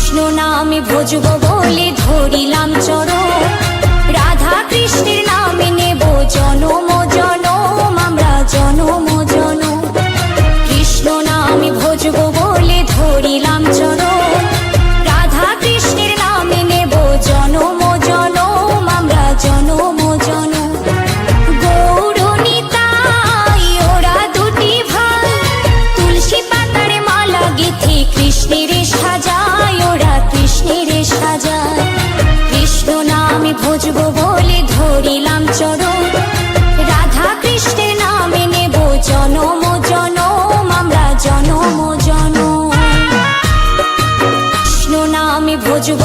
কৃষ্ণ নামে ভজব বলে ধরিলাম চরণ, রাধা কৃষ্ণের নামে নেব জনম জনম, আমরা জনম জনম। কৃষ্ণ নামে ভজব বলে ধরিলাম চরণ, রাধা কৃষ্ণের নামে নেব জনম জনম, আমরা জনম জনম। গৌর নিতাই ওরা দুটি ভাই, তুলসী পাতার মালা গেঁথে কৃষ্ণের সাজায়, ওরা কৃষ্ণের সাজায়। কৃষ্ণ নামে ভজব বলে ধরিলাম চরণ, রাধা কৃষ্ণের নামে নেব জনম জনম, আমরা জনম জনম। কৃষ্ণ নামে ভজব